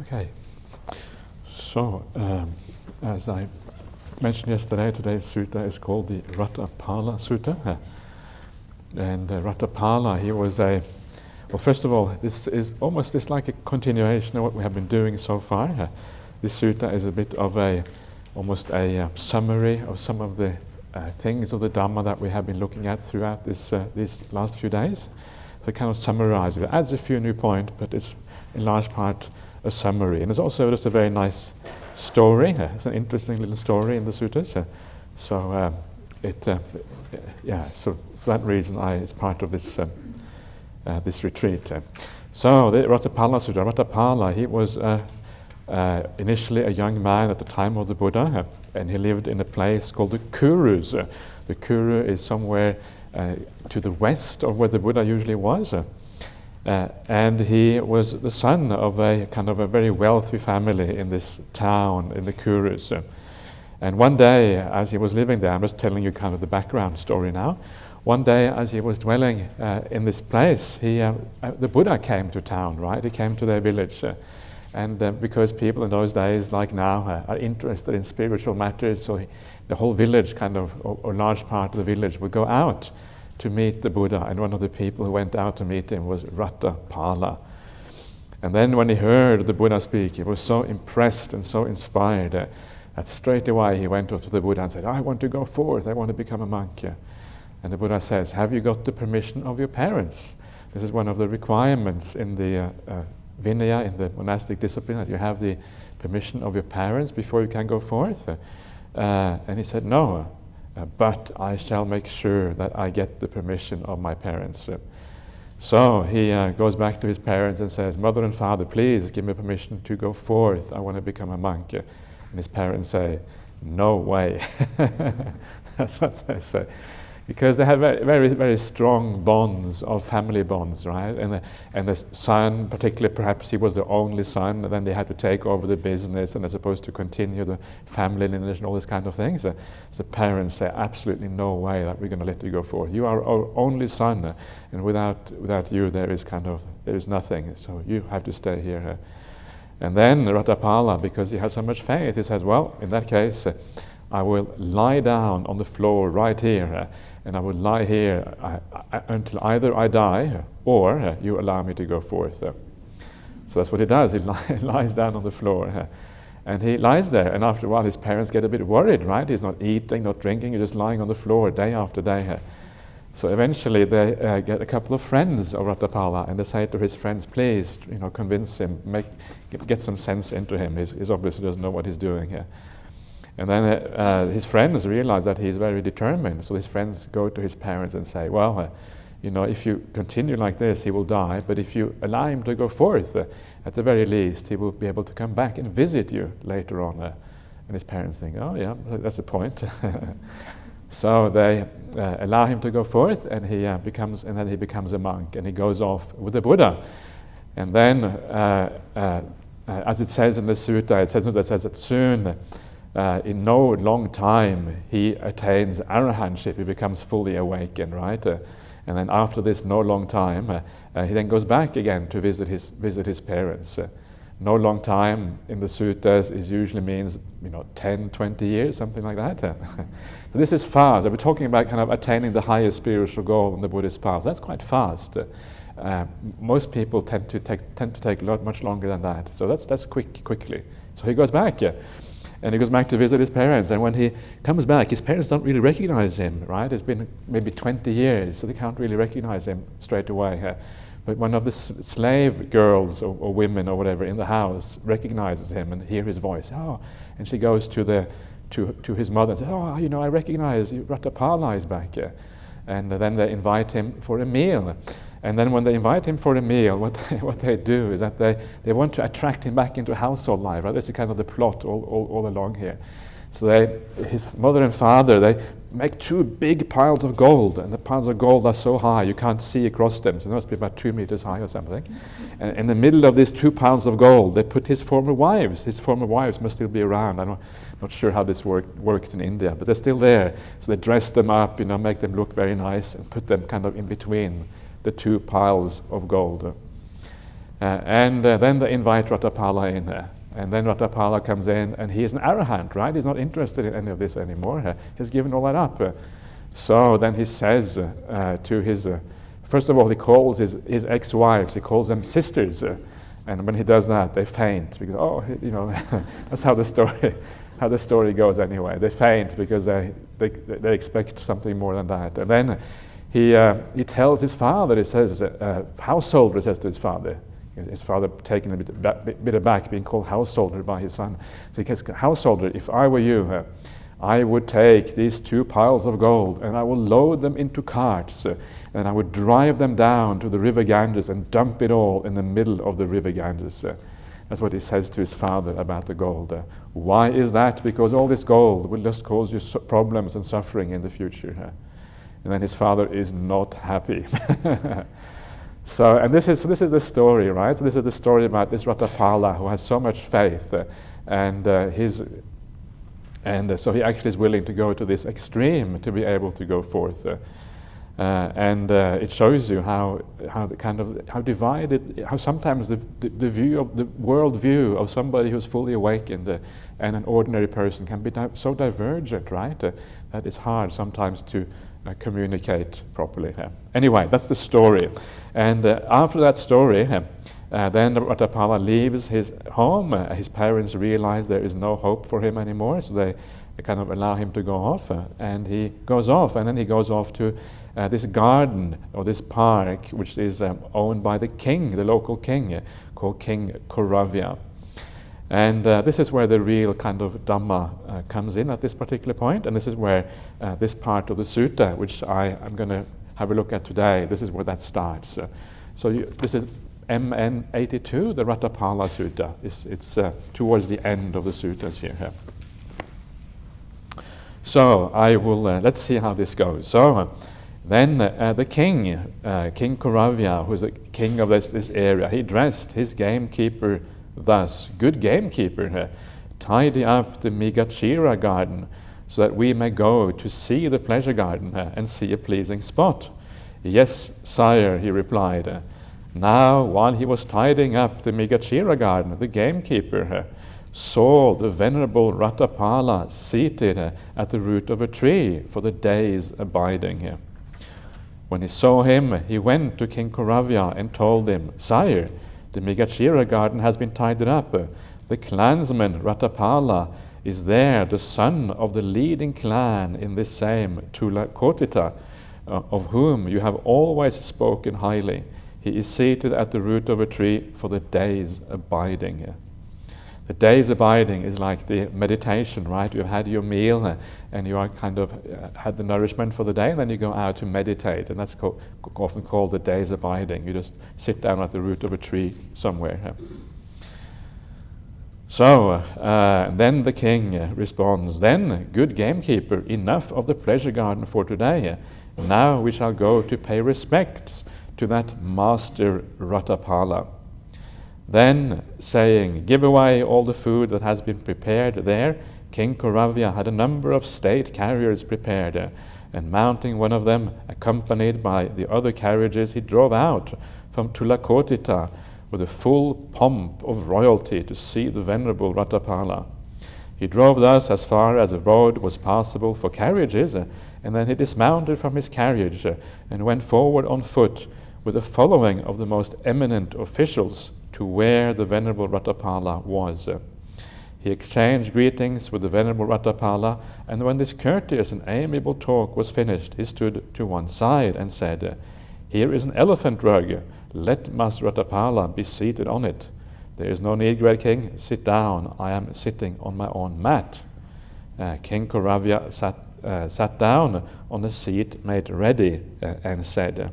Okay, so as I mentioned yesterday, today's sutta is called the Ratthapala Sutta. And Ratthapala, he was well, first of all, this is almost just like a continuation of what we have been doing so far. This sutta is a bit of almost a summary of some of the things of the Dhamma that we have been looking at throughout these last few days. So it kind of summarizes it, adds a few new points, but it's in large part a summary. And it's also just a very nice story. It's an interesting little story in the suttas. So for that reason, it's part of this this retreat. So the Ratthapala Sutta. Ratthapala, he was initially a young man at the time of the Buddha, and he lived in a place called the Kurus. The Kuru is somewhere to the west of where the Buddha usually was. And he was the son of a kind of a very wealthy family in this town in the Kurus. And one day, as he was living there, I'm just telling you kind of the background story now. One day, as he was dwelling in this place, the Buddha came to town, right? He came to their village. And because people in those days, like now, are interested in spiritual matters, so the whole village kind of, or large part of the village would go out to meet the Buddha, and one of the people who went out to meet him was Ratthapala. And then when he heard the Buddha speak, he was so impressed and so inspired that straight away he went up to the Buddha and said, I want to go forth, I want to become a monk. And the Buddha says, have you got the permission of your parents? This is one of the requirements in the Vinaya, in the monastic discipline, that you have the permission of your parents before you can go forth. And he said, no. But I shall make sure that I get the permission of my parents. So he goes back to his parents and says, Mother and Father, please give me permission to go forth. I want to become a monk. And his parents say, no way. That's what they say. Because they have very, very, very strong bonds of family bonds, right? And the son, particularly perhaps he was the only son, and then they had to take over the business and they're supposed to continue the family lineage and all this kind of things. So parents say, absolutely no way that we're going to let you go forth. You are our only son, and without you there is nothing. So you have to stay here. And then Ratthapala, because he had so much faith, he says, well, in that case, I will lie down on the floor right here, and I will lie here until either I die or you allow me to go forth. So that's what he does. He lies down on the floor. And he lies there, and after a while his parents get a bit worried, right? He's not eating, not drinking, he's just lying on the floor day after day. So eventually they get a couple of friends of Ratthapala, and they say to his friends, please, convince him, get some sense into him. He's obviously doesn't know what he's doing here. And then his friends realize that he's very determined. So his friends go to his parents and say, well, if you continue like this, he will die. But if you allow him to go forth, at the very least, he will be able to come back and visit you later on. And his parents think, oh yeah, that's the point. So they allow him to go forth, and he becomes a monk, and he goes off with the Buddha. And then, as it says in the sutta, it says that soon, in no long time, he attains arahantship. He becomes fully awakened, right? And then after this no long time, he then goes back again to visit his parents. No long time in the suttas usually means 10, 20 years, something like that. So this is fast. We're talking about kind of attaining the highest spiritual goal in the Buddhist path. That's quite fast. Most people tend to take much longer than that. So that's quickly. So he goes back. And he goes back to visit his parents. And when he comes back, his parents don't really recognize him, right? It's been maybe 20 years, so they can't really recognize him straight away. But one of the slave girls or women or whatever in the house recognizes him and hear his voice. Oh, and she goes to his mother and says, oh, I recognize you, Ratthapala is back. And then they invite him for a meal. And then when they invite him for a meal, what they do is that they want to attract him back into household life, right? This is kind of the plot all along here. So his mother and father, they make two big piles of gold, and the piles of gold are so high you can't see across them, so they must be about 2 meters high or something. And in the middle of these 2 piles of gold, they put his former wives. His former wives must still be around. I'm not sure how this worked in India, but they're still there. So they dress them up, make them look very nice, and put them kind of in between the 2 piles of gold. And then they invite Ratapala in there. And then Ratapala comes in, and he is an arahant, right? He's not interested in any of this anymore. He's given all that up. So then he says to his, first of all, he calls his ex-wives, he calls them sisters. And when he does that, they faint because, oh, you know, that's how the story goes anyway. They faint because they expect something more than that. And then he tells his father, he says, householder, says to his father taken a bit aback, being called householder by his son. So he says, householder, if I were you, I would take these 2 piles of gold and I will load them into carts and I would drive them down to the river Ganges and dump it all in the middle of the river Ganges. That's what he says to his father about the gold. Why is that? Because all this gold will just cause you problems and suffering in the future. And then his father is not happy. So, and this is the story, right? So this is the story about this Ratapala who has so much faith, so he actually is willing to go to this extreme to be able to go forth. It shows you how divided, how sometimes the view of the world view of somebody who's fully awakened and an ordinary person can be so divergent, right? That it's hard sometimes to communicate properly. Anyway, that's the story. And after that story, then Ratapala leaves his home. His parents realize there is no hope for him anymore, so they kind of allow him to go off. And he goes off, and then he goes off to this garden or this park, which is owned by the king, the local king, called King Kauravya. And this is where the real kind of Dhamma comes in at this particular point, and this is where this part of the sutta, which I'm going to have a look at today, this is where that starts. This is MN 82, the Ratapala Sutta. It's towards the end of the suttas here. So I will, let's see how this goes. So then the king, King Kauravya, who's the king of this area, he dressed his gamekeeper thus, good gamekeeper, tidy up the Mrigashira garden so that we may go to see the pleasure garden and see a pleasing spot. Yes, sire, he replied. Now, while he was tidying up the Mrigashira garden, the gamekeeper saw the venerable Ratapala seated at the root of a tree for the day's abiding here. When he saw him, he went to King Kauravya and told him, Sire, the Mrigashira garden has been tidied up. The clansman Ratapala is there, the son of the leading clan in this same Tulakotita, of whom you have always spoken highly. He is seated at the root of a tree for the day's abiding. The day's abiding is like the meditation, right? You've had your meal and you are kind of had the nourishment for the day, and then you go out to meditate, and that's often called the day's abiding. You just sit down at the root of a tree somewhere. So then the king responds, then, good gamekeeper, enough of the pleasure garden for today. Now we shall go to pay respects to that master Ratapala. Then, saying, give away all the food that has been prepared there, King Kauravya had a number of state carriers prepared, and mounting one of them, accompanied by the other carriages, he drove out from Tulakotita with a full pomp of royalty to see the venerable Ratapala. He drove thus as far as a road was passable for carriages, and then he dismounted from his carriage and went forward on foot with the following of the most eminent officials to where the venerable Ratapala was. He exchanged greetings with the venerable Ratapala, and when this courteous and amiable talk was finished, he stood to one side and said, here is an elephant rug. Let Master Ratapala be seated on it. There is no need, great king. Sit down. I am sitting on my own mat. King Kauravya sat down on a seat made ready and said,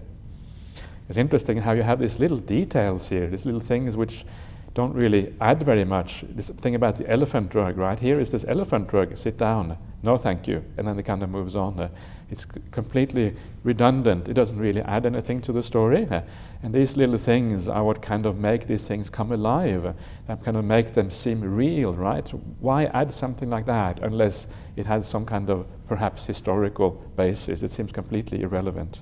it's interesting how you have these little details here, these little things which don't really add very much. This thing about the elephant rug, right? Here is this elephant rug, sit down, no thank you, and then it kind of moves on. It's completely redundant, it doesn't really add anything to the story. And these little things are what kind of make these things come alive, that kind of make them seem real, right? Why add something like that unless it has some kind of perhaps historical basis? It seems completely irrelevant.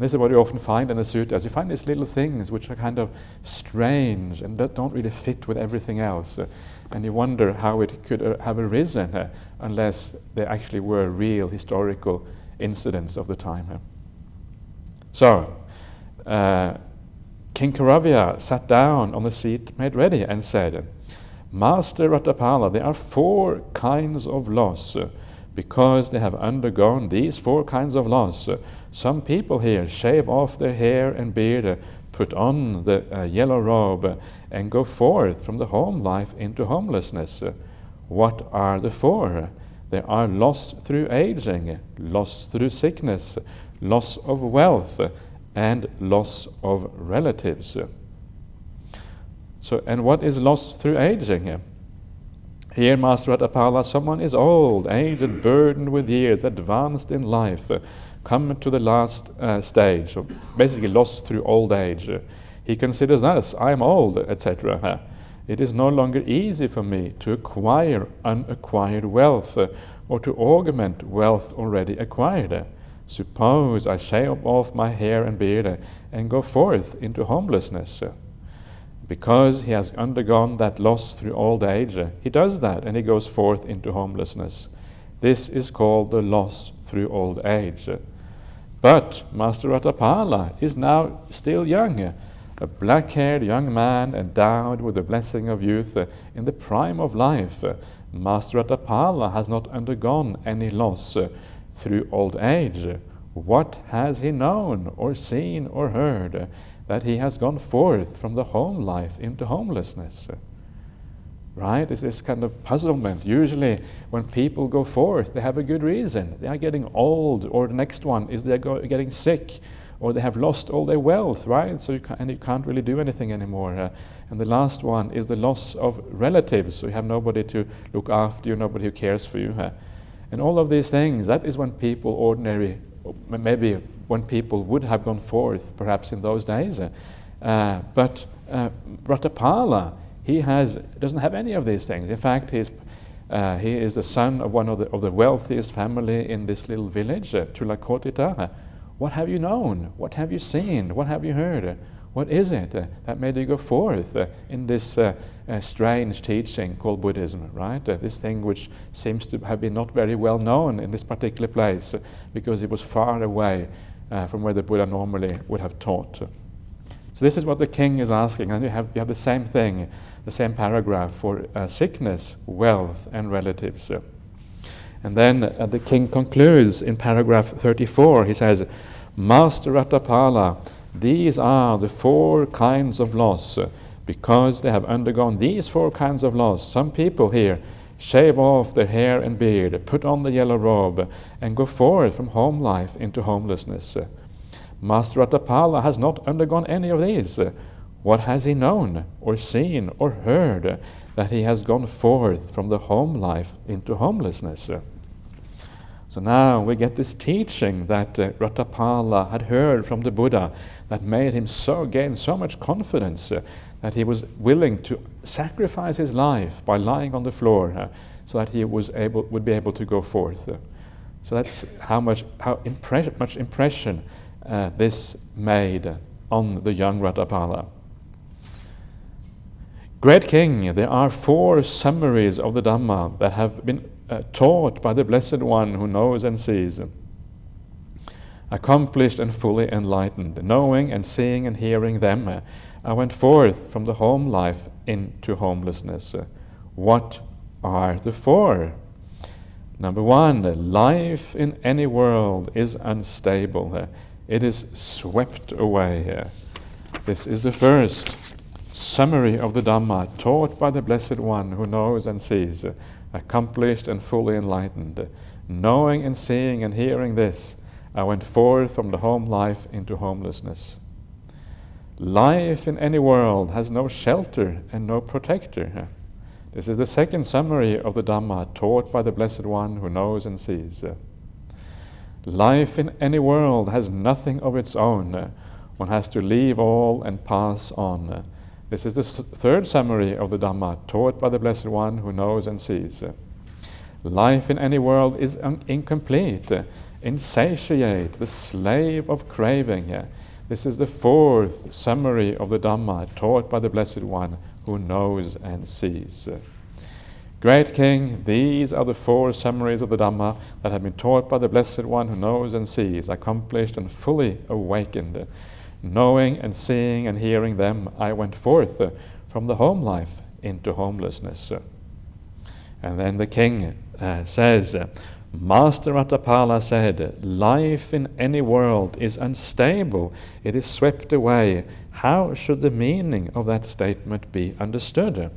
This is what you often find in the sutras. You find these little things which are kind of strange and that don't really fit with everything else. And you wonder how it could have arisen unless they actually were real historical incidents of the time. So, King Kauravya sat down on the seat made ready and said, Master Ratapala, there are 4 kinds of loss. Because they have undergone these 4 kinds of loss, some people here shave off their hair and beard, put on the yellow robe, and go forth from the home life into homelessness. What are the 4? They are loss through aging, loss through sickness, loss of wealth, and loss of relatives. So, and what is loss through aging? Here, Master Ratapala, someone is old, aged, burdened with years, advanced in life, come to the last stage, so basically lost through old age. He considers that I am old, etc. It is no longer easy for me to acquire unacquired wealth or to augment wealth already acquired. Suppose I shave off my hair and beard and go forth into homelessness. Because he has undergone that loss through old age, he does that and he goes forth into homelessness. This is called the loss through old age. But Master Ratapala is now still young, a black-haired young man endowed with the blessing of youth in the prime of life. Master Ratapala has not undergone any loss through old age. What has he known or seen or heard that he has gone forth from the home life into homelessness? Right? It's this kind of puzzlement. Usually when people go forth, they have a good reason. They are getting old, or the next one is they're getting sick, or they have lost all their wealth, right? So you can't really do anything anymore. And the last one is the loss of relatives. So you have nobody to look after you, nobody who cares for you. And all of these things, that is when people maybe when people would have gone forth, perhaps in those days. But Ratapala, he doesn't have any of these things. In fact, he is the son of one of the wealthiest family in this little village, Chulakotita. What have you known? What have you seen? What have you heard? What is it that made you go forth in this strange teaching called Buddhism, right? This thing which seems to have been not very well known in this particular place because it was far away from where the Buddha normally would have taught. So this is what the king is asking, and you have the same thing, the same paragraph for sickness, wealth, and relatives. And then the king concludes in paragraph 34. He says, Master Ratapala, these are the 4 kinds of loss. Because they have undergone these 4 kinds of loss, some people here shave off their hair and beard, put on the yellow robe, and go forth from home life into homelessness. Master Ratapala has not undergone any of these. What has he known, or seen, or heard, that he has gone forth from the home life into homelessness? So now we get this teaching that Ratapala had heard from the Buddha that made him gain so much confidence that he was willing to sacrifice his life by lying on the floor so that he would be able to go forth. So that's how much impression this made on the young Ratapala. Great King, there are 4 summaries of the Dhamma that have been taught by the Blessed One who knows and sees. Accomplished and fully enlightened, knowing and seeing and hearing them, I went forth from the home life into homelessness. What are the 4? Number 1, life in any world is unstable. It is swept away. This is the first summary of the Dhamma taught by the Blessed One who knows and sees, accomplished and fully enlightened. Knowing and seeing and hearing this, I went forth from the home life into homelessness. Life in any world has no shelter and no protector. This is the second summary of the Dhamma taught by the Blessed One who knows and sees. Life in any world has nothing of its own. One has to leave all and pass on. This is the third summary of the Dhamma taught by the Blessed One who knows and sees. Life in any world is incomplete. insatiate, the slave of craving. This is the fourth summary of the Dhamma taught by the Blessed One who knows and sees. Great King, these are the four summaries of the Dhamma that have been taught by the Blessed One who knows and sees, accomplished and fully awakened. Knowing and seeing and hearing them, I went forth from the home life into homelessness. And then the king says, Master Ratapala said, life in any world is unstable. It is swept away. How should the meaning of that statement be understood?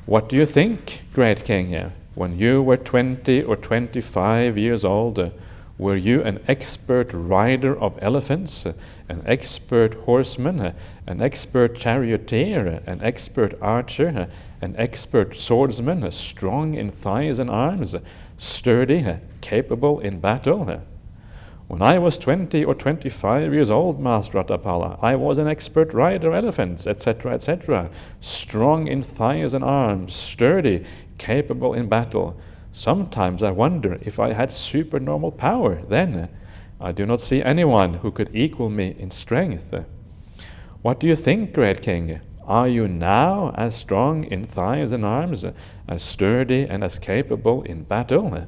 What do you think, great king? When you were 20 or 25 years old, were you an expert rider of elephants, an expert horseman, an expert charioteer, an expert archer, an expert swordsman, strong in thighs and arms, sturdy, capable in battle? When I was 20 or 25 years old, Master Ratapala, I was an expert rider of elephants, etc., etc., strong in thighs and arms, sturdy, capable in battle. Sometimes I wonder if I had supernormal power then. I do not see anyone who could equal me in strength. What do you think, great king? Are you now as strong in thighs and arms, as sturdy and as capable in battle?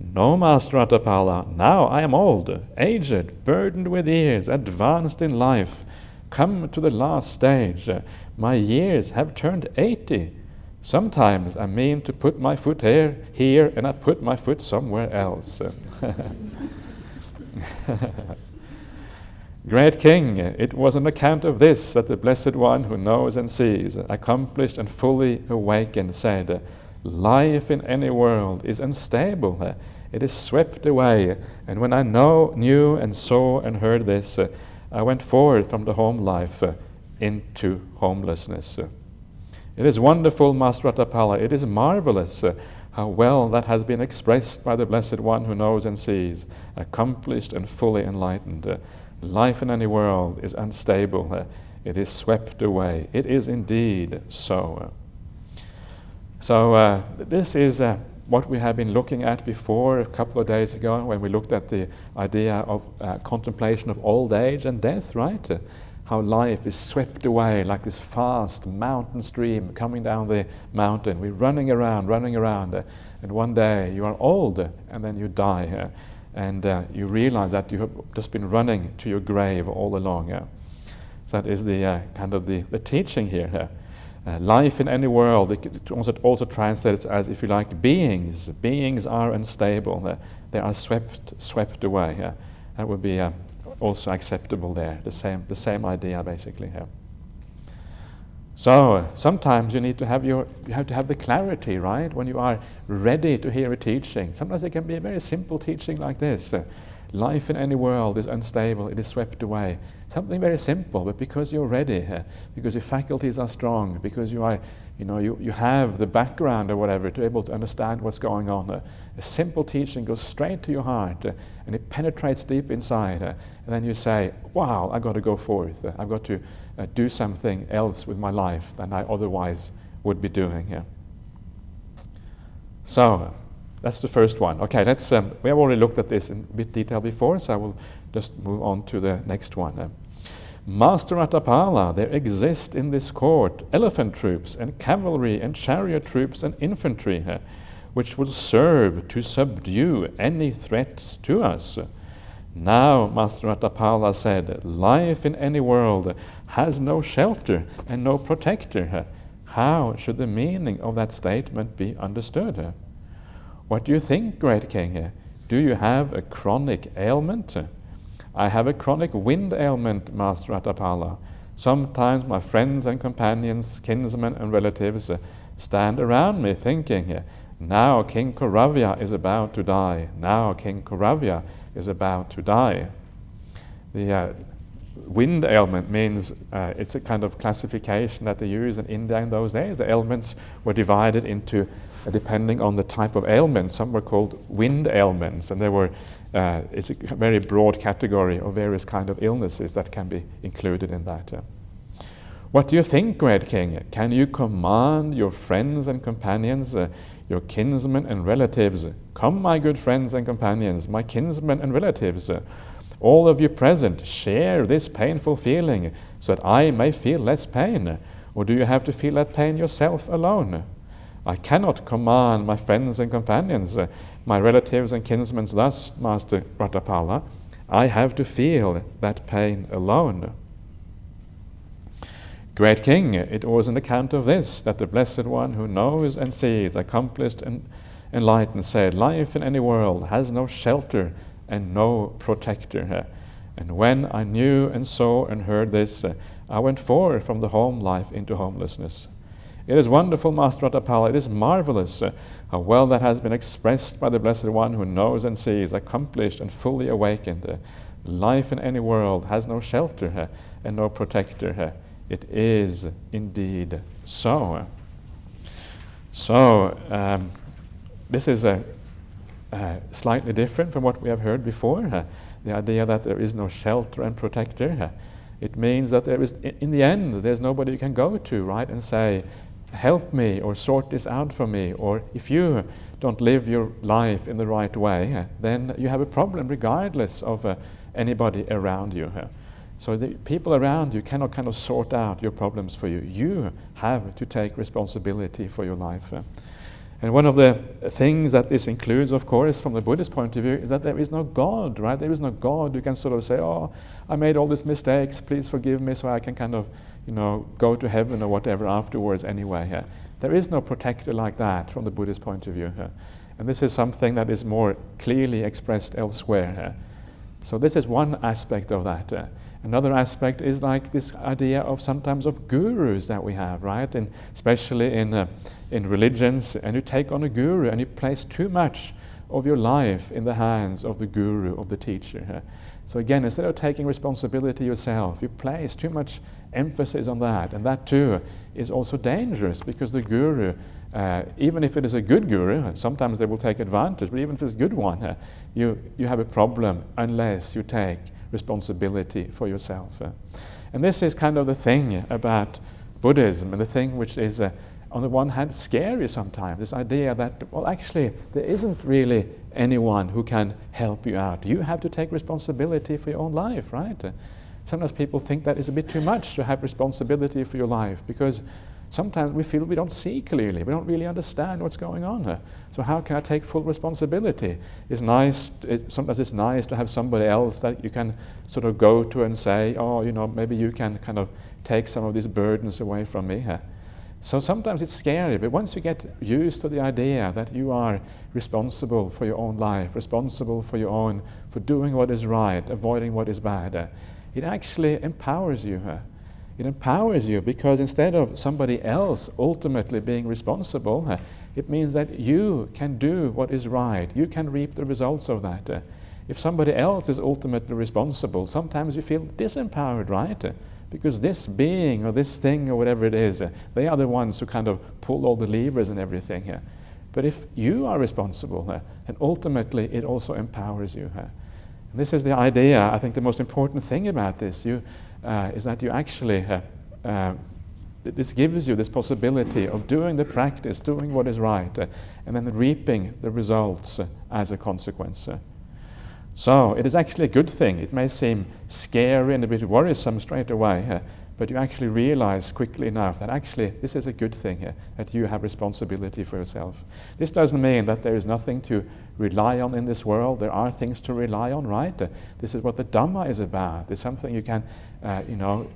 No, Master Ratapala, now I am old, aged, burdened with years, advanced in life, come to the last stage. My years have turned 80. Sometimes I mean to put my foot here and I put my foot somewhere else. Great King, it was on account of this that the Blessed One who knows and sees, accomplished and fully awakened, said, life in any world is unstable. It is swept away. And when I knew and saw and heard this, I went forth from the home life into homelessness. It is wonderful, Master Ratapala. It is marvelous how well that has been expressed by the Blessed One who knows and sees, accomplished and fully enlightened. Life in any world is unstable. It is swept away. It is indeed so. So this is what we have been looking at before a couple of days ago when we looked at the idea of contemplation of old age and death, right? How life is swept away like this fast mountain stream coming down the mountain. We're running around, and one day you are old and then you die. And you realize that you have just been running to your grave all along. So that is the kind of the teaching here. Life in any world, it also translates as, if you like, beings. Beings are unstable. They are swept away. That would be also acceptable there. The same idea, basically. So sometimes you have to have the clarity, right? When you are ready to hear a teaching. Sometimes it can be a very simple teaching like this. Life in any world is unstable, it is swept away. Something very simple, but because you're ready, because your faculties are strong, because you are, you have the background or whatever to be able to understand what's going on. A simple teaching goes straight to your heart, and it penetrates deep inside. And then you say, wow, I've got to go forth. I've got to do something else with my life than I otherwise would be doing. So, that's the first one. Okay, let's. We have already looked at this in a bit detail before, so I will just move on to the next one. Master Ratapala, there exist in this court elephant troops and cavalry and chariot troops and infantry, which will serve to subdue any threats to us. Now, Master Ratapala said, life in any world has no shelter and no protector. How should the meaning of that statement be understood? What do you think, great king? Do you have a chronic ailment? I have a chronic wind ailment, Master Ratapala. Sometimes my friends and companions, kinsmen and relatives stand around me thinking, now King Kauravya is about to die. Now King Kauravya is about to die. The wind ailment means it's a kind of classification that they used in India in those days. The ailments were divided into depending on the type of ailment. Some were called wind ailments, and it's a very broad category of various kind of illnesses that can be included in that. What do you think, great king? Can you command your friends and companions, your kinsmen and relatives. Come, my good friends and companions, my kinsmen and relatives, all of you present, share this painful feeling so that I may feel less pain. Or do you have to feel that pain yourself alone? I cannot command my friends and companions, my relatives and kinsmen thus, Master Ratapala. I have to feel that pain alone. Great King, it was on account of this that the Blessed One who knows and sees, accomplished and enlightened, said, life in any world has no shelter and no protector. And when I knew and saw and heard this, I went forth from the home life into homelessness. It is wonderful, Master Ratapala, it is marvelous how well that has been expressed by the Blessed One who knows and sees, accomplished and fully awakened. Life in any world has no shelter and no protector. It is indeed so. This is slightly different from what we have heard before. The idea that there is no shelter and protector. It means that there is, in the end, there's nobody you can go to, right, and say, help me or sort this out for me. Or if you don't live your life in the right way, then you have a problem regardless of anybody around you. So the people around you cannot kind of sort out your problems for you. You have to take responsibility for your life. And one of the things that this includes, of course, from the Buddhist point of view, is that there is no God, right? There is no God who can sort of say, oh, I made all these mistakes, please forgive me so I can kind of, go to heaven or whatever afterwards anyway. There is no protector like that from the Buddhist point of view. And this is something that is more clearly expressed elsewhere. So this is one aspect of that. Another aspect is like this idea of sometimes of gurus that we have, right? And especially in religions, and you take on a guru and you place too much of your life in the hands of the guru, of the teacher. So again, instead of taking responsibility yourself, you place too much emphasis on that, and that too is also dangerous because the guru, even if it is a good guru, sometimes they will take advantage, but even if it's a good one, you have a problem unless you take responsibility for yourself. And this is kind of the thing about Buddhism, and the thing which is on the one hand scary sometimes, this idea that, well, actually there isn't really anyone who can help you out. You have to take responsibility for your own life, right? Sometimes people think that it's a bit too much to have responsibility for your life because sometimes we feel we don't see clearly, we don't really understand what's going on. So how can I take full responsibility? Sometimes it's nice to have somebody else that you can sort of go to and say, oh, maybe you can kind of take some of these burdens away from me. So sometimes it's scary, but once you get used to the idea that you are responsible for your own life, responsible for doing what is right, avoiding what is bad, it actually empowers you. It empowers you because instead of somebody else ultimately being responsible, it means that you can do what is right. You can reap the results of that. If somebody else is ultimately responsible, sometimes you feel disempowered, right? Because this being or this thing or whatever it is, they are the ones who kind of pull all the levers and everything. But if you are responsible, and ultimately it also empowers you. And this is the idea, I think the most important thing about this is that you actually, this gives you this possibility of doing the practice, doing what is right, and then reaping the results as a consequence. So it is actually a good thing. It may seem scary and a bit worrisome straight away, but you actually realize quickly enough that actually this is a good thing, that you have responsibility for yourself. This doesn't mean that there is nothing to rely on in this world. There are things to rely on, right? This is what the Dhamma is about. It's something you can,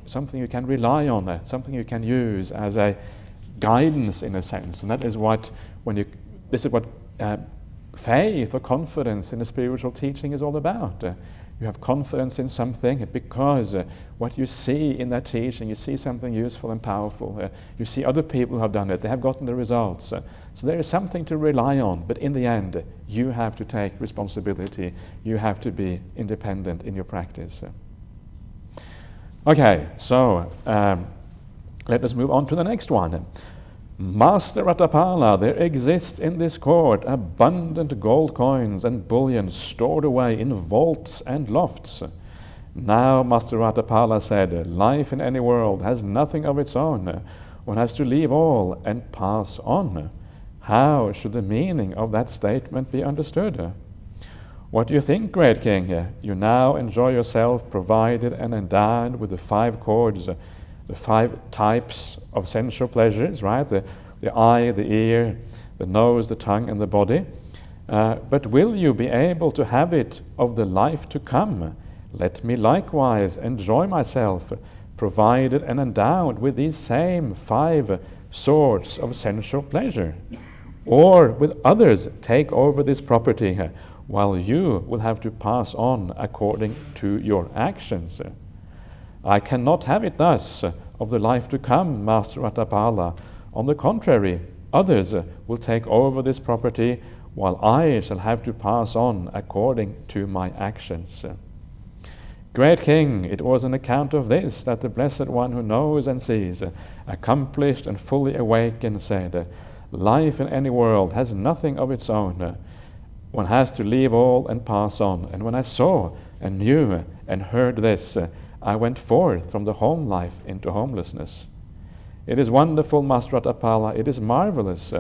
something you can rely on, something you can use as a guidance in a sense. And that is what, faith or confidence in the spiritual teaching is all about. You have confidence in something because what you see in that teaching, you see something useful and powerful. You see other people who have done it, they have gotten the results. So there is something to rely on, but in the end, you have to take responsibility. You have to be independent in your practice. Okay, so let us move on to the next one. Master Ratapala, there exists in this court abundant gold coins and bullion stored away in vaults and lofts. Now, Master Ratapala said, life in any world has nothing of its own. One has to leave all and pass on. How should the meaning of that statement be understood? What do you think, great king? You now enjoy yourself provided and endowed with the 5 chords, the 5 types of sensual pleasures, right? The eye, the ear, the nose, the tongue, and the body. But will you be able to have it of the life to come? Let me likewise enjoy myself, provided and endowed with these same 5 sorts of sensual pleasure. Or with others take over this property, while you will have to pass on according to your actions. I cannot have it thus of the life to come, Master Ratapala. On the contrary, others will take over this property, while I shall have to pass on according to my actions. Great King, it was on account of this that the Blessed One who knows and sees, accomplished and fully awakened, said, life in any world has nothing of its own. One has to leave all and pass on. And when I saw and knew and heard this, I went forth from the home life into homelessness. It is wonderful, Master Ratapala, it is marvelous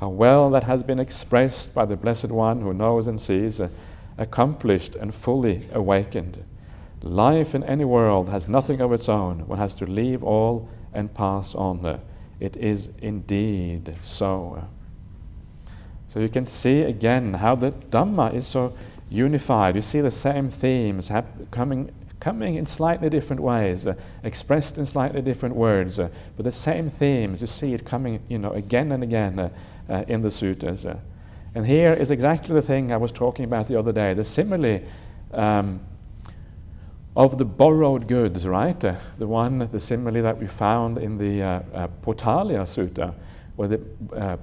how well that has been expressed by the Blessed One who knows and sees, accomplished and fully awakened. Life in any world has nothing of its own. One has to leave all and pass on. It is indeed so. So you can see again how the Dhamma is so unified. You see the same themes coming in slightly different ways, expressed in slightly different words, but the same themes. You see it coming, again and again in the suttas. And here is exactly the thing I was talking about the other day, the simile of the borrowed goods, right? The simile that we found in the Potalya Sutta, where the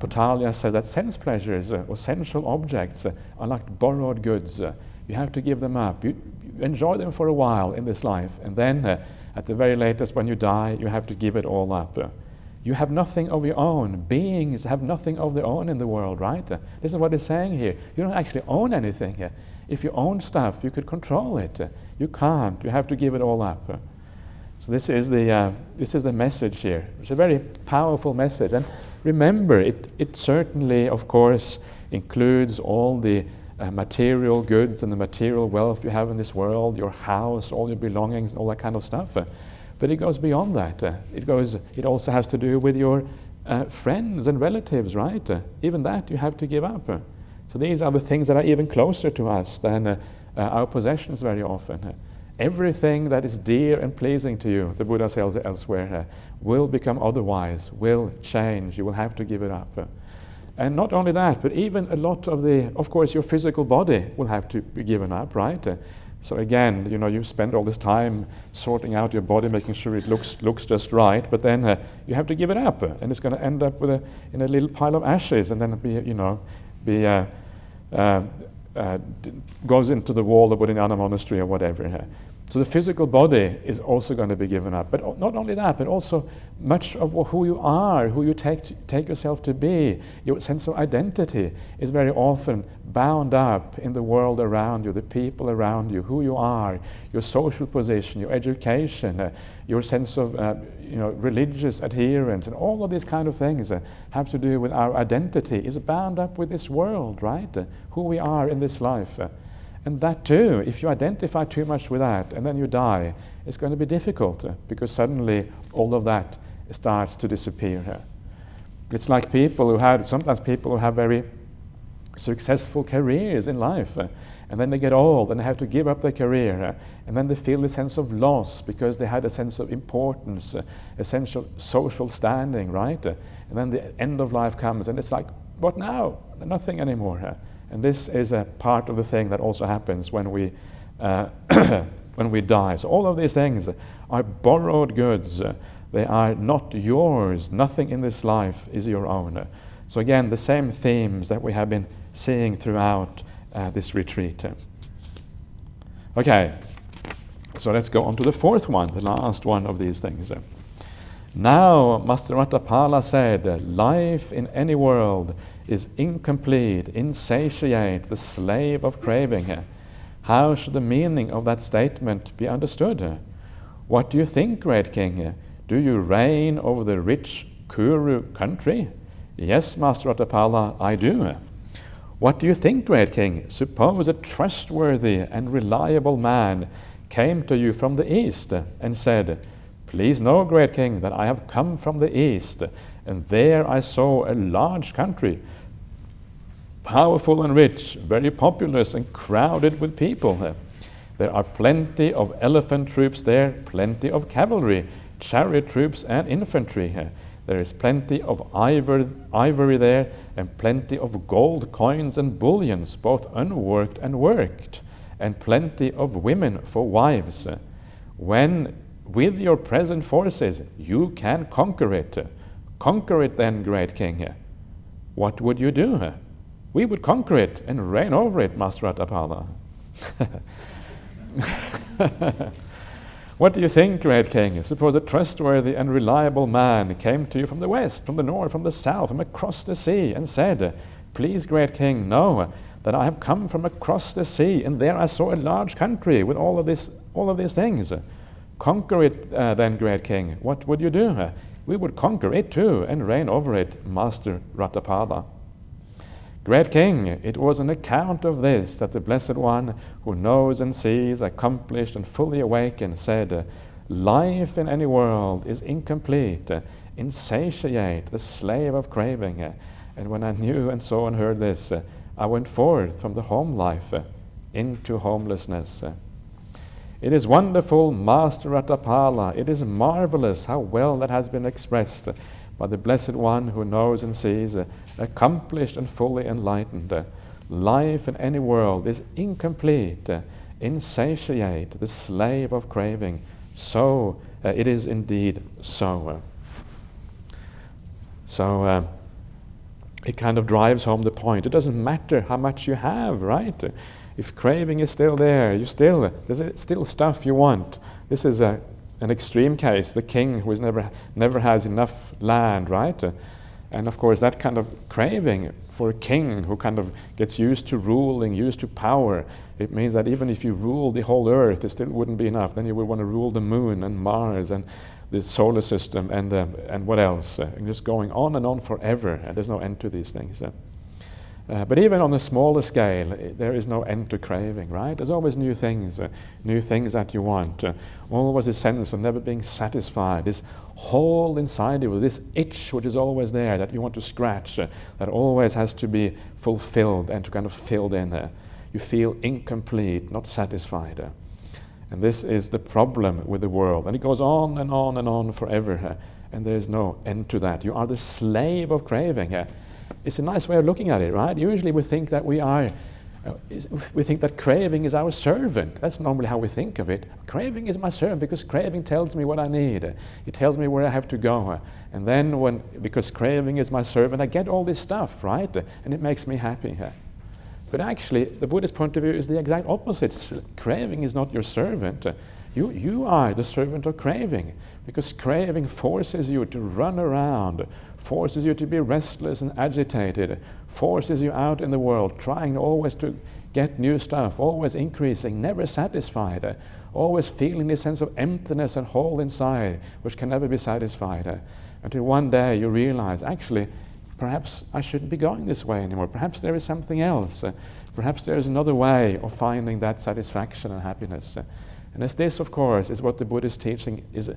Potalya says that sense pleasures or sensual objects are like borrowed goods. You have to give them up. You enjoy them for a while in this life, and then at the very latest when you die, you have to give it all up. You have nothing of your own. Beings have nothing of their own in the world, right? This is what it's saying here. You don't actually own anything here. If you own stuff, you could control it. You can't. You have to give it all up. So this is the message here. It's a very powerful message. And remember, it certainly, of course, includes all the material goods and the material wealth you have in this world, your house, all your belongings, all that kind of stuff. But it goes beyond that. It also has to do with your friends and relatives, right? Even that you have to give up. So these are the things that are even closer to us than our possessions very often. Everything that is dear and pleasing to you, the Buddha says elsewhere, will become otherwise, will change. You will have to give it up. And not only that, but even a lot of course, your physical body will have to be given up, right? So again, you spend all this time sorting out your body, making sure it looks just right, but then you have to give it up, and it's going to end up in a little pile of ashes, and then goes into the wall of Bodhinyana Monastery or whatever. So the physical body is also going to be given up. But not only that, but also much of who you are, who you take yourself to be, your sense of identity is very often bound up in the world around you, the people around you, who you are, your social position, your education, your sense of religious adherence, and all of these kind of things have to do with our identity is bound up with this world, right? Who we are in this life. And that too, if you identify too much with that and then you die, it's going to be difficult because suddenly all of that starts to disappear. It's like sometimes people who have very successful careers in life, and then they get old and they have to give up their career, and then they feel a sense of loss because they had a sense of importance, essential social standing, right? And then the end of life comes and it's like, what now? Nothing anymore. And this is a part of the thing that also happens when we when we die. So all of these things are borrowed goods. They are not yours. Nothing in this life is your own. So again, the same themes that we have been seeing throughout this retreat. Okay, so let's go on to the fourth one, the last one of these things. Now, Master Ratapala said, life in any world is incomplete, insatiate, the slave of craving. How should the meaning of that statement be understood? What do you think, great king? Do you reign over the rich Kuru country? Yes, Master Ratapala, I do. What do you think, great king? Suppose a trustworthy and reliable man came to you from the east and said, Please know, great king, that I have come from the east, and there I saw a large country, powerful and rich, very populous and crowded with people. There are plenty of elephant troops there, plenty of cavalry, chariot troops and infantry. There is plenty of ivory there, and plenty of gold coins and bullions, both unworked and worked, and plenty of women for wives. When with your present forces you can conquer it then, great king. What would you do? We would conquer it and reign over it, Master Ratapala. What do you think, great king? Suppose a trustworthy and reliable man came to you from the west, from the north, from the south, from across the sea, and said, Please, great king, know that I have come from across the sea, and there I saw a large country with all of these things. Conquer it then, great king. What would you do? We would conquer it too and reign over it, Master Ratapala. Great king, it was on account of this that the Blessed One, who knows and sees, accomplished and fully awakened, said, Life in any world is incomplete, insatiate, the slave of craving. And when I knew and saw and heard this, I went forth from the home life into homelessness. It is wonderful, Master Ratapala. It is marvelous how well that has been expressed by the Blessed One who knows and sees, accomplished and fully enlightened. Life in any world is incomplete, insatiate, the slave of craving. So it is indeed so. So it kind of drives home the point. It doesn't matter how much you have, right? If craving is still there, there's still stuff you want. This is an extreme case, the king who never has enough land, right? And of course, that kind of craving for a king who kind of gets used to ruling, used to power, it means that even if you rule the whole earth, it still wouldn't be enough. Then you would want to rule the moon and Mars and the solar system and what else? And just going on and on forever, and there's no end to these things. But even on a smaller scale, there is no end to craving, right? There's always new things that you want. Always a sense of never being satisfied, this hole inside you, this itch which is always there that you want to scratch, that always has to be fulfilled and to kind of filled in. You feel incomplete, not satisfied. And this is the problem with the world. And it goes on and on and on forever, and there is no end to that. You are the slave of craving. It's a nice way of looking at it, right? Usually we think that we think that craving is our servant. That's normally how we think of it. Craving is my servant because craving tells me what I need. It tells me where I have to go. And then because craving is my servant, I get all this stuff, right? And it makes me happy. But actually, the Buddhist point of view is the exact opposite. Craving is not your servant. You are the servant of craving, because craving forces you to run around, forces you to be restless and agitated, forces you out in the world, trying always to get new stuff, always increasing, never satisfied, always feeling this sense of emptiness and hole inside, which can never be satisfied, until one day you realize, actually, perhaps I shouldn't be going this way anymore. Perhaps there is something else. Perhaps there is another way of finding that satisfaction and happiness. And this, of course, is what the Buddhist teaching is.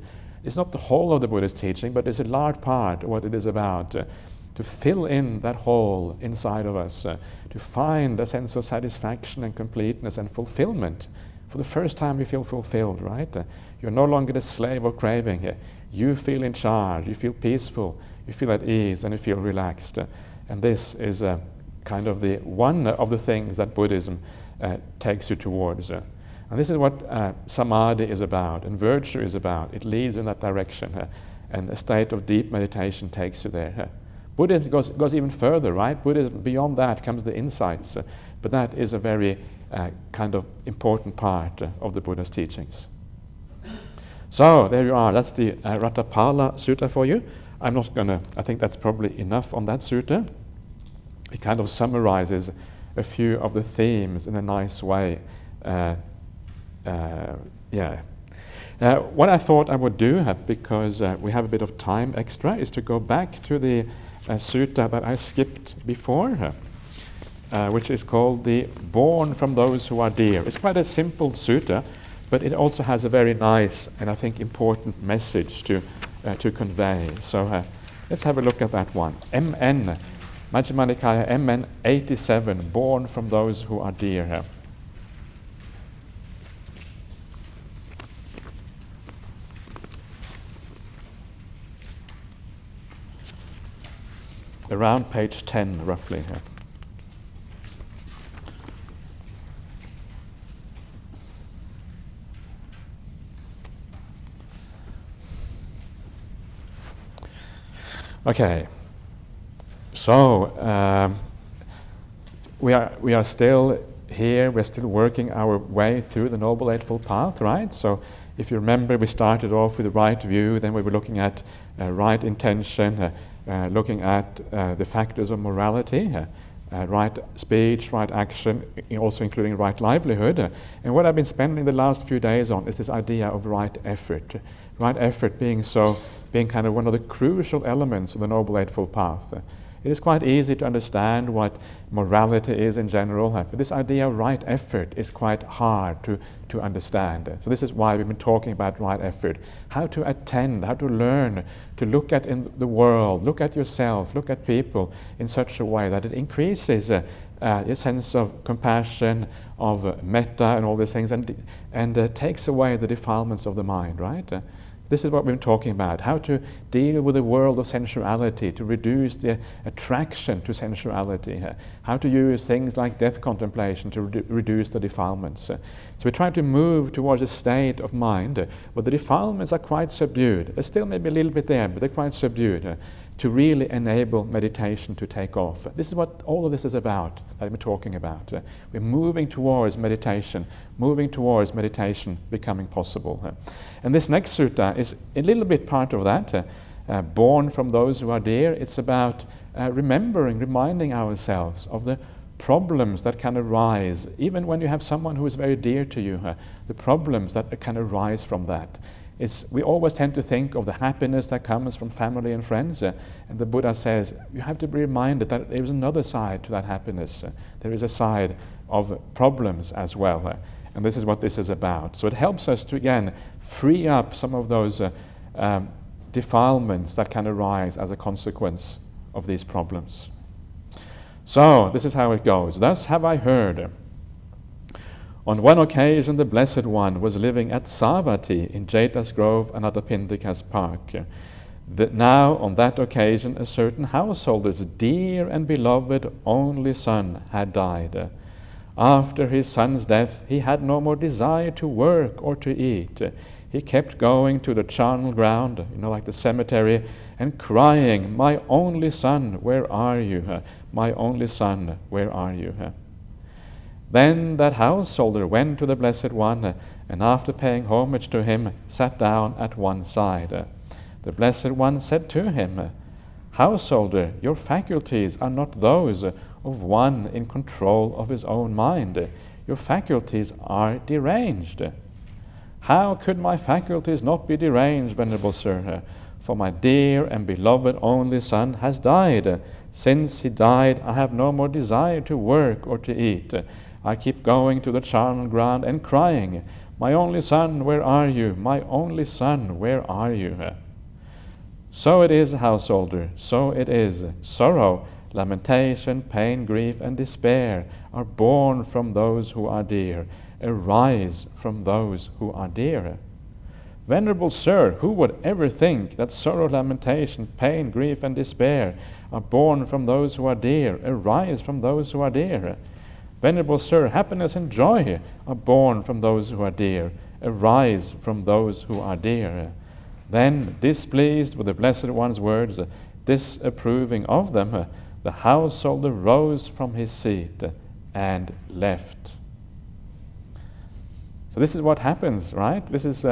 It's not the whole of the Buddhist teaching, but it's a large part of what it is about. To fill in that hole inside of us, to find a sense of satisfaction and completeness and fulfillment. For the first time you feel fulfilled, right? You're no longer the slave of craving. You feel in charge, you feel peaceful, you feel at ease, and you feel relaxed. And this is kind of the one of the things that Buddhism takes you towards. And this is what samadhi is about, and virtue is about. It leads in that direction, and a state of deep meditation takes you there. Buddhism goes even further, right? Buddhism, beyond that comes the insights, but that is a very kind of important part of the Buddha's teachings. So there you are. That's the Ratapala Sutta for you. I think that's probably enough on that sutta. It kind of summarizes a few of the themes in a nice way. What I thought I would do, because we have a bit of time extra, is to go back to the sutta that I skipped before, which is called the Born from Those Who Are Dear. It's quite a simple sutta, but it also has a very nice and I think important message to convey. So let's have a look at that one. MN, Majjhima Nikaya, MN 87, Born from Those Who Are Dear. Around page 10, roughly. Okay, so we are still here. We're still working our way through the Noble Eightfold Path, right? So if you remember, we started off with the right view, then we were looking at right intention, looking at the factors of morality, right speech, right action, also including right livelihood. And what I've been spending the last few days on is this idea of right effort. Right effort being kind of one of the crucial elements of the Noble Eightfold Path. It is quite easy to understand what morality is in general, but this idea of right effort is quite hard to understand. So this is why we've been talking about right effort. How to attend, how to learn, to look at in the world, look at yourself, look at people in such a way that it increases a sense of compassion, of metta and all these things, and takes away the defilements of the mind, right? This is what we've been talking about, how to deal with the world of sensuality, to reduce the attraction to sensuality, how to use things like death contemplation to reduce the defilements. So we're trying to move towards a state of mind where the defilements are quite subdued. There's still maybe a little bit there, but they're quite subdued, to really enable meditation to take off. This is what all of this is about, that we're talking about. We're moving towards meditation becoming possible. And this next sutta is a little bit part of that, Born from Those Who Are Dear. It's about reminding ourselves of the problems that can arise, even when you have someone who is very dear to you, the problems that can arise from that. We always tend to think of the happiness that comes from family and friends, and the Buddha says you have to be reminded that there is another side to that happiness. There is a side of problems as well, and this is what this is about. So it helps us to, again, free up some of those defilements that can arise as a consequence of these problems. So this is how it goes. Thus have I heard. On one occasion, the Blessed One was living at Savatthi in Jeta's Grove and Anathapindika's park. Now, on that occasion, a certain householder's dear and beloved only son had died. After his son's death, he had no more desire to work or to eat. He kept going to the charnel ground, like the cemetery, and crying, "My only son, where are you? My only son, where are you?" Then that householder went to the Blessed One, and after paying homage to him, sat down at one side. The Blessed One said to him, "Householder, your faculties are not those of one in control of his own mind. Your faculties are deranged." "How could my faculties not be deranged, Venerable Sir? For my dear and beloved only son has died. Since he died, I have no more desire to work or to eat. I keep going to the charnel ground and crying, 'My only son, where are you? My only son, where are you?' So it is, householder, so it is. Sorrow, lamentation, pain, grief, and despair are born from those who are dear, arise from those who are dear." Venerable Sir, who would ever think that sorrow, lamentation, pain, grief, and despair are born from those who are dear, arise from those who are dear? Venerable Sir, happiness and joy are born from those who are dear, arise from those who are dear. Then, displeased with the Blessed One's words, disapproving of them, the householder rose from his seat and left. So this is what happens, right? This is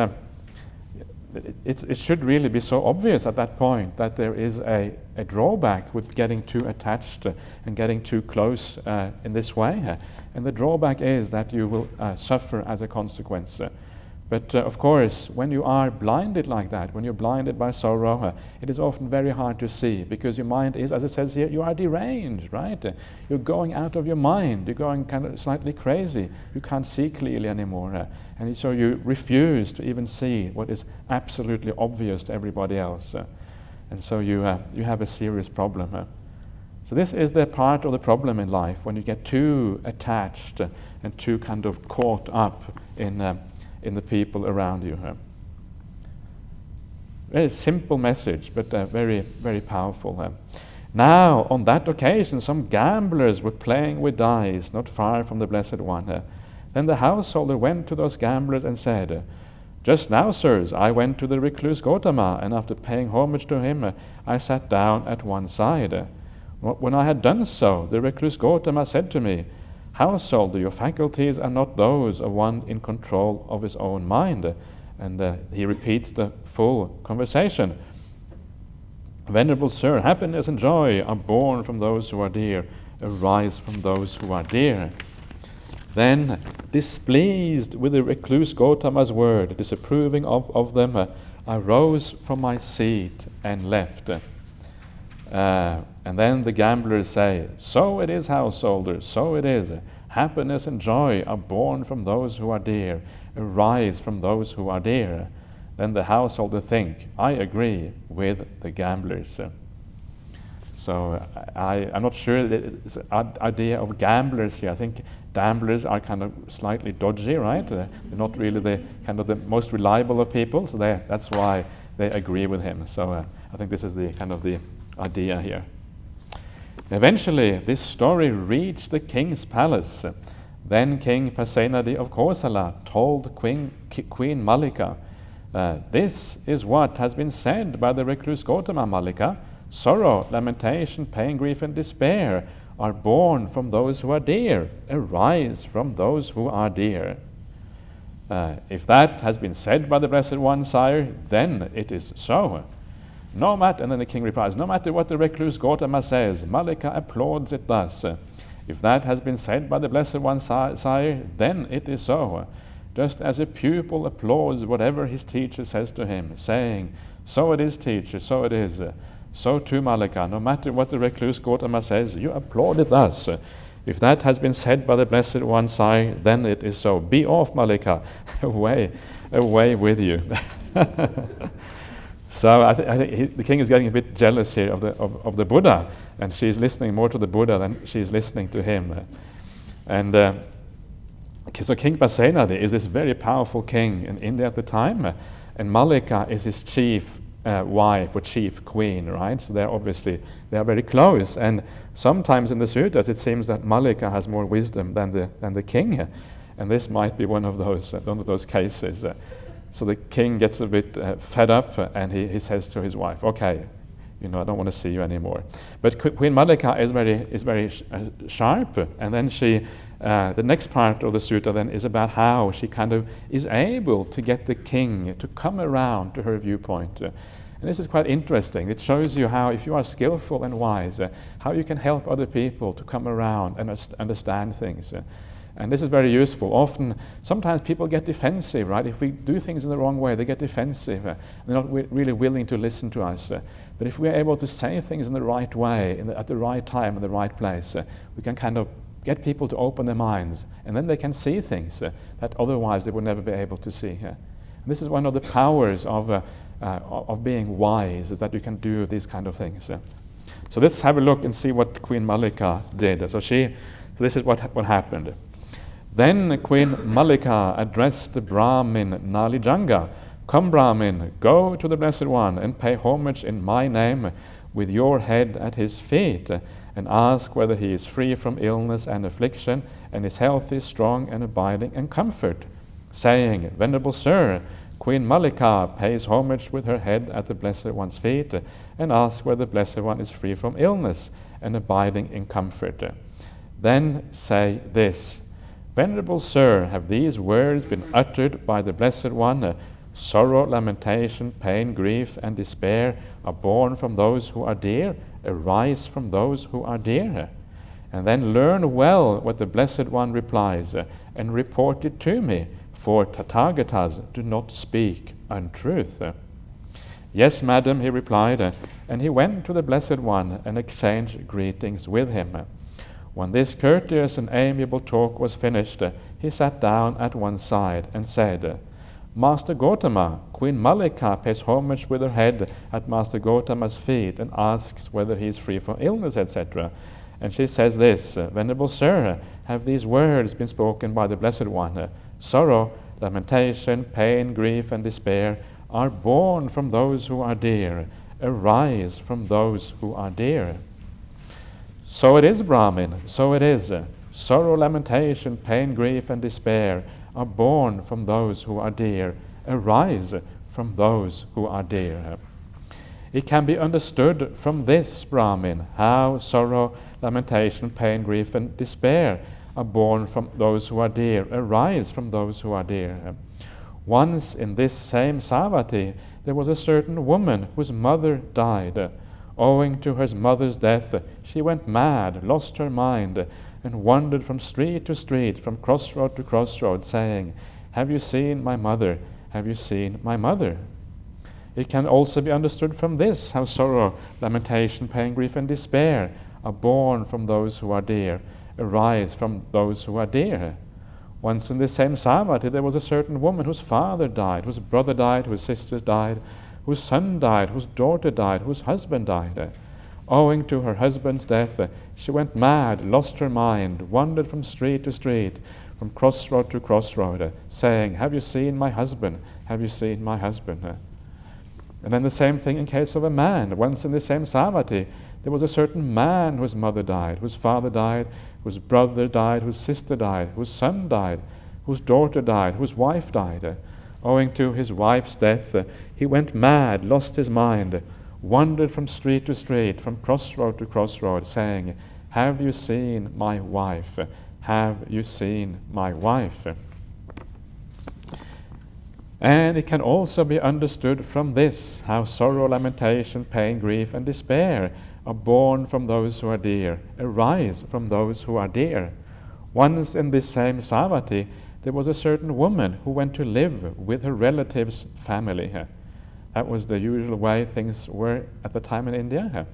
it should really be so obvious at that point that there is a drawback with getting too attached and getting too close in this way. And the drawback is that you will suffer as a consequence. But of course, when you are blinded like that, when you're blinded by sorrow, it is often very hard to see, because your mind is, as it says here, you are deranged, right? You're going out of your mind. You're going kind of slightly crazy. You can't see clearly anymore. And so you refuse to even see what is absolutely obvious to everybody else. And so you have a serious problem. So this is the part of the problem in life, when you get too attached and too kind of caught up in the people around you. Very simple message, but very, very powerful. Now, on that occasion, some gamblers were playing with dice not far from the Blessed One. Then the householder went to those gamblers and said, "Just now, sirs, I went to the recluse Gautama, and after paying homage to him, I sat down at one side. When I had done so, the recluse Gautama said to me, 'Householder, your faculties are not those of one in control of his own mind.'" And he repeats the full conversation. "Venerable sir, happiness and joy are born from those who are dear, arise from those who are dear." Then, displeased with the recluse Gautama's word, disapproving of them, I rose from my seat and left. And then the gamblers say, "So it is, householder, so it is. Happiness and joy are born from those who are dear, arise from those who are dear." Then the householder think, "I agree with the gamblers." So I'm not sure this idea of gamblers here. I think gamblers are kind of slightly dodgy, right? They're not really the kind of the most reliable of people, so that's why they agree with him. So I think this is the kind of the idea here. Eventually, this story reached the king's palace. Then King Pasenadi of Kosala told Queen Mallika, "This is what has been said by the recluse Gautama, Mallika. Sorrow, lamentation, pain, grief, and despair are born from those who are dear, arise from those who are dear." If that has been said by the Blessed One, sire, then it is so. No matter, and then the king replies, "No matter what the recluse Gautama says, Mallika applauds it thus. If that has been said by the Blessed One, sire, then it is so. Just as a pupil applauds whatever his teacher says to him, saying, 'So it is, teacher, so it is,' so too, Mallika, no matter what the recluse Gautama says, you applaud it thus. If that has been said by the Blessed One, sire, then it is so. Be off, Mallika, away with you." So I think the king is getting a bit jealous here of the Buddha, and she's listening more to the Buddha than she's listening to him. And so King Pasenadi is this very powerful king in India at the time, and Mallika is his chief wife or chief queen, right? So they are very close. And sometimes in the sutras it seems that Mallika has more wisdom than the king, and this might be one of those cases. So the king gets a bit fed up, and he says to his wife, "Okay, I don't want to see you anymore." But Queen Mallika is very sharp, and then the next part of the sutta then is about how she kind of is able to get the king to come around to her viewpoint. And this is quite interesting. It shows you how, if you are skillful and wise, how you can help other people to come around and understand things. And this is very useful. Sometimes people get defensive, right? If we do things in the wrong way, they get defensive. They're not really willing to listen to us. But if we're able to say things in the right way, at the right time, in the right place, we can kind of get people to open their minds. And then they can see things that otherwise they would never be able to see. And this is one of the powers of being wise, is that you can do these kind of things. So let's have a look and see what Queen Mallika did. So this is what happened. Then Queen Mallika addressed the Brahmin Nalijanga, "Come, Brahmin, go to the Blessed One and pay homage in my name with your head at his feet, and ask whether he is free from illness and affliction, and is healthy, strong, and abiding in comfort," saying, "Venerable sir, Queen Mallika pays homage with her head at the Blessed One's feet, and asks whether the Blessed One is free from illness and abiding in comfort. Then say this: Venerable sir, have these words been uttered by the Blessed One? Sorrow, lamentation, pain, grief, and despair are born from those who are dear, arise from those who are dear. And then learn well what the Blessed One replies, and report it to me, for Tathagatas do not speak untruth. Yes, madam, he replied, and he went to the Blessed One and exchanged greetings with him. When this courteous and amiable talk was finished, he sat down at one side and said, Master Gautama, Queen Mallika pays homage with her head at Master Gautama's feet and asks whether he is free from illness, etc. And she says this, Venerable Sir, have these words been spoken by the Blessed One? Sorrow, lamentation, pain, grief, and despair are born from those who are dear, arise from those who are dear. So it is, Brahmin, so it is. Sorrow, lamentation, pain, grief, and despair are born from those who are dear, arise from those who are dear. It can be understood from this, Brahmin, how sorrow, lamentation, pain, grief, and despair are born from those who are dear, arise from those who are dear. Once in this same Savatthi, there was a certain woman whose mother died. Owing to her mother's death, she went mad, lost her mind, and wandered from street to street, from crossroad to crossroad, saying, Have you seen my mother? Have you seen my mother? It can also be understood from this, how sorrow, lamentation, pain, grief, and despair are born from those who are dear, arise from those who are dear. Once in this same Savatthi, there was a certain woman whose father died, whose brother died, whose sister died, whose son died, whose daughter died, whose husband died. Owing to her husband's death, she went mad, lost her mind, wandered from street to street, from crossroad to crossroad, saying, Have you seen my husband? Have you seen my husband? And then the same thing in case of a man. Once in the same Savatthi, there was a certain man whose mother died, whose father died, whose brother died, whose sister died, whose son died, whose daughter died, whose wife died. Owing to his wife's death, he went mad, lost his mind, wandered from street to street, from crossroad to crossroad, saying, Have you seen my wife? Have you seen my wife? And it can also be understood from this, how sorrow, lamentation, pain, grief, and despair are born from those who are dear, arise from those who are dear. Once in this same Savatthi, there was a certain woman who went to live with her relative's family. That was the usual way things were at the time in India.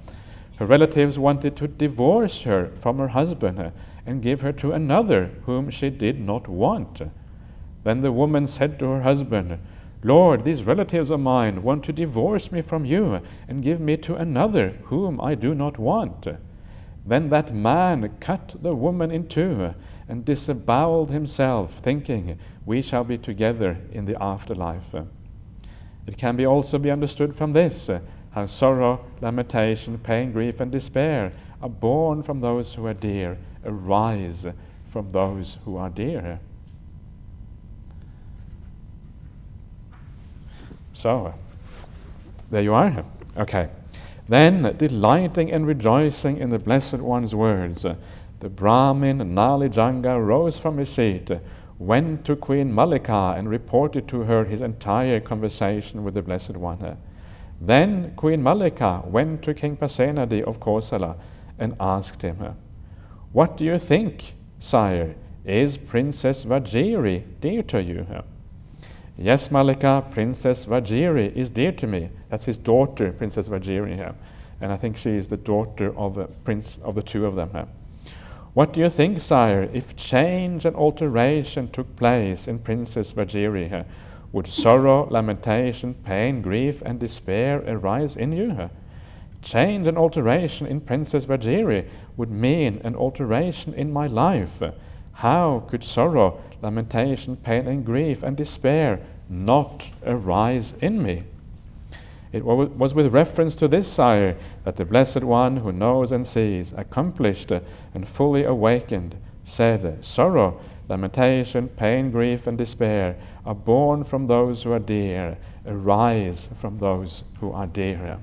Her relatives wanted to divorce her from her husband and give her to another whom she did not want. Then the woman said to her husband, Lord, these relatives of mine want to divorce me from you and give me to another whom I do not want. Then that man cut the woman in two and disemboweled himself, thinking, We shall be together in the afterlife. It can also be understood from this, how sorrow, lamentation, pain, grief, and despair are born from those who are dear, arise from those who are dear. So, there you are. Okay. Then, delighting and rejoicing in the Blessed One's words, the Brahmin Nalijanga rose from his seat, went to Queen Mallika and reported to her his entire conversation with the Blessed One. Then Queen Mallika went to King Pasenadi of Kosala and asked him, What do you think, sire? Is Princess Vajiri dear to you? Yes, Mallika, Princess Vajiri is dear to me. That's his daughter, Princess Vajiri. And I think she is the daughter of a prince of the two of them. What do you think, sire, if change and alteration took place in Princess Vajiri? Would sorrow, lamentation, pain, grief, and despair arise in you? Change and alteration in Princess Vajiri would mean an alteration in my life. How could sorrow, lamentation, pain, and grief, and despair not arise in me? It was with reference to this, sire, that the Blessed One who knows and sees, accomplished and fully awakened, said, Sorrow, lamentation, pain, grief, and despair are born from those who are dear, arise from those who are dear.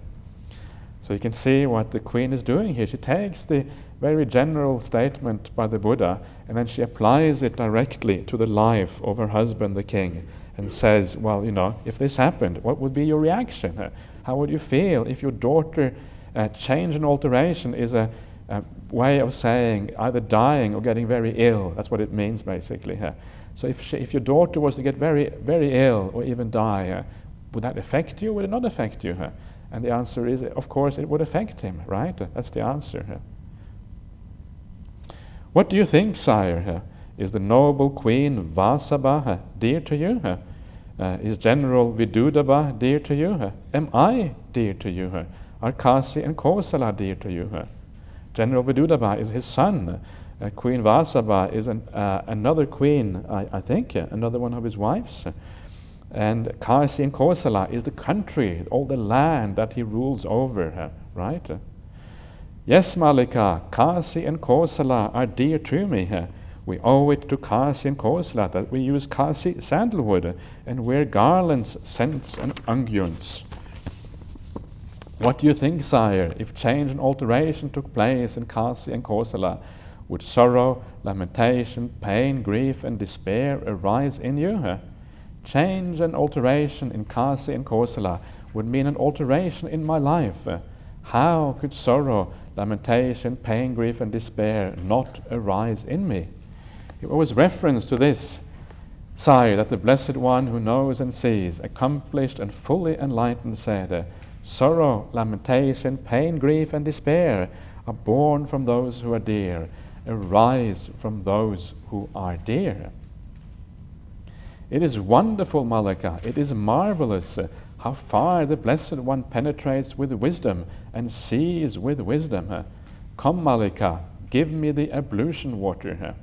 So you can see what the Queen is doing here. She takes the very general statement by the Buddha, and then she applies it directly to the life of her husband, the king, and says, well, if this happened, what would be your reaction? How would you feel if your daughter change and alteration is a way of saying either dying or getting very ill. That's what it means basically. So if your daughter was to get very, very ill or even die, would that affect you? Would it not affect you? And the answer is, of course, it would affect him, right? That's the answer. What do you think, sire? Is the noble queen Vasabha dear to you? Is General Vidudaba dear to you? Am I dear to you? Are Kasi and Kosala dear to you? General Vidudaba is his son. Queen Vasabha is another queen, I think, another one of his wives. And Kasi and Kosala is the country, all the land that he rules over, right? Yes, Malika, Kasi and Kosala are dear to me. We owe it to Kasi and Kosala that we use Kasi sandalwood and wear garlands, scents, and unguents. What do you think, sire, if change and alteration took place in Kasi and Kosala? Would sorrow, lamentation, pain, grief, and despair arise in you? Change and alteration in Kasi and Kosala would mean an alteration in my life. How could sorrow, lamentation, pain, grief, and despair not arise in me? It was reference to this, sire, that the Blessed One who knows and sees, accomplished and fully enlightened, said, sorrow, lamentation, pain, grief, and despair are born from those who are dear, arise from those who are dear. It is wonderful, Malika, it is marvelous how far the Blessed One penetrates with wisdom and sees with wisdom. Come, Malika, give me the ablution water.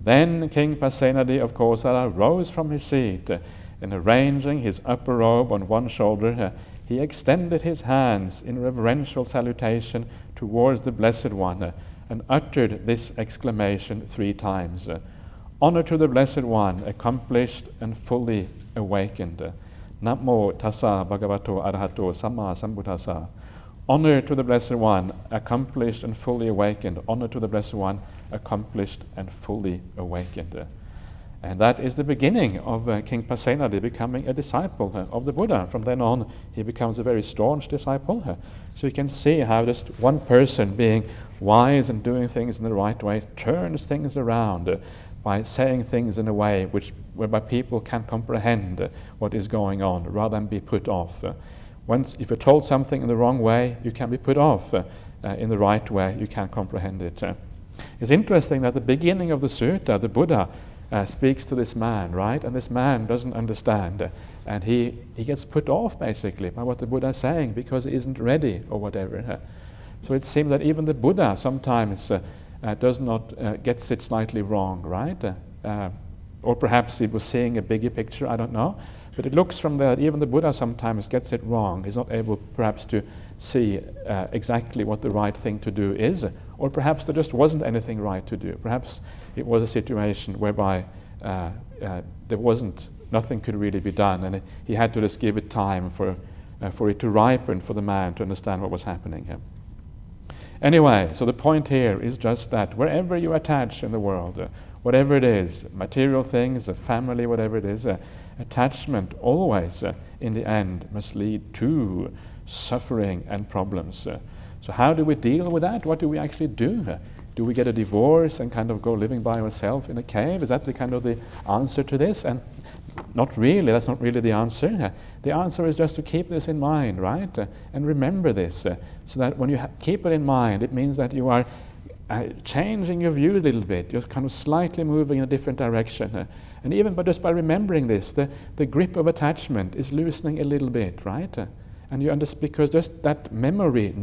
Then King Pasenadi of Kosala rose from his seat, and arranging his upper robe on one shoulder, he extended his hands in reverential salutation towards the Blessed One, and uttered this exclamation 3 times. Honor to the Blessed One, accomplished and fully awakened. Namo tassa bhagavato arahato samma sambuddhassa. Honor to the Blessed One, accomplished and fully awakened. Honor to the Blessed One, accomplished and fully awakened. And that is the beginning of King Pasenadi becoming a disciple of the Buddha. From then on, he becomes a very staunch disciple. So you can see how just one person being wise and doing things in the right way turns things around by saying things in a way whereby people can comprehend what is going on rather than be put off. If you're told something in the wrong way, you can be put off. In the right way, you can comprehend it. It's interesting that at the beginning of the sutta, the Buddha speaks to this man, right? And this man doesn't understand. And he gets put off, basically, by what the Buddha is saying because he isn't ready or whatever. So it seems that even the Buddha sometimes does not gets it slightly wrong, right? Or perhaps he was seeing a bigger picture, I don't know. But it looks from that even the Buddha sometimes gets it wrong. He's not able perhaps to see exactly what the right thing to do is. Or perhaps there just wasn't anything right to do. Perhaps it was a situation whereby nothing could really be done, and he had to just give it time for it to ripen for the man to understand what was happening here. Anyway, so the point here is just that wherever you attach in the world, whatever it is, material things, a family, whatever it is, attachment always, in the end, must lead to suffering and problems. So how do we deal with that? What do we actually do? Do we get a divorce and kind of go living by ourselves in a cave? Is that the kind of the answer to this? And not really, that's not really the answer. The answer is just to keep this in mind, right? And remember this, so that when you keep it in mind, it means that you are changing your view a little bit. You're kind of slightly moving in a different direction. And even just by remembering this, the grip of attachment is loosening a little bit, right? And you understand, because just that memory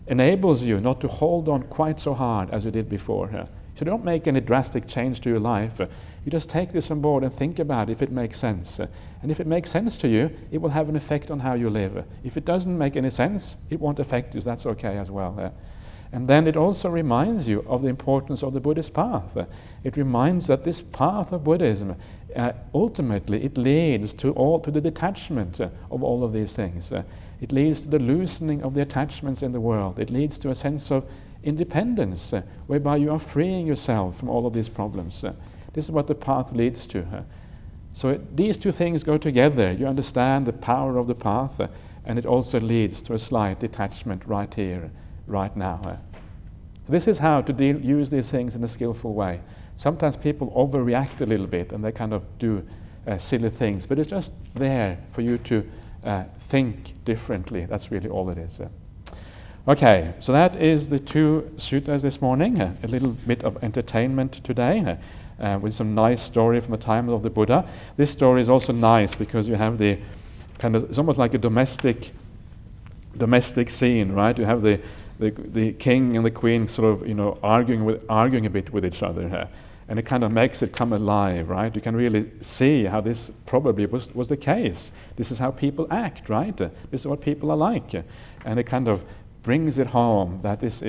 enables you not to hold on quite so hard as you did before. So don't make any drastic change to your life. You just take this on board and think about if it makes sense. And if it makes sense to you, it will have an effect on how you live. If it doesn't make any sense, it won't affect you. So that's okay as well. And then it also reminds you of the importance of the Buddhist path. It reminds that this path of Buddhism, ultimately, it leads to the detachment of all of these things. It leads to the loosening of the attachments in the world. It leads to a sense of independence, whereby you are freeing yourself from all of these problems. This is what the path leads to. So these two things go together. You understand the power of the path, and it also leads to a slight detachment right here right now. This is how to use these things in a skillful way. Sometimes people overreact a little bit and they kind of do silly things, but it's just there for you to think differently. That's really all it is. Okay, so that is the 2 suttas this morning. A little bit of entertainment today with some nice story from the time of the Buddha. This story is also nice because you have the kind of, it's almost like a domestic scene, right? You have the king and the queen sort of, arguing a bit with each other, and it kind of makes it come alive, right? You can really see how this probably was the case. This is how people act, right? This is what people are like, and it kind of brings it home that these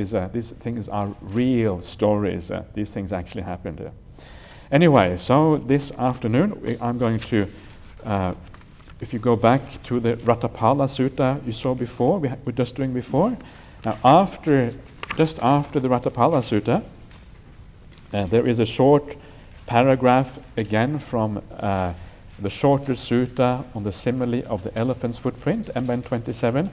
things are real stories. These things actually happened. Anyway, so this afternoon I'm going to, if you go back to the Ratapala Sutta you saw before, we were just doing before. Now, just after the Ratapala Sutta, there is a short paragraph again from the shorter sutta on the simile of the elephant's footprint, MN 27.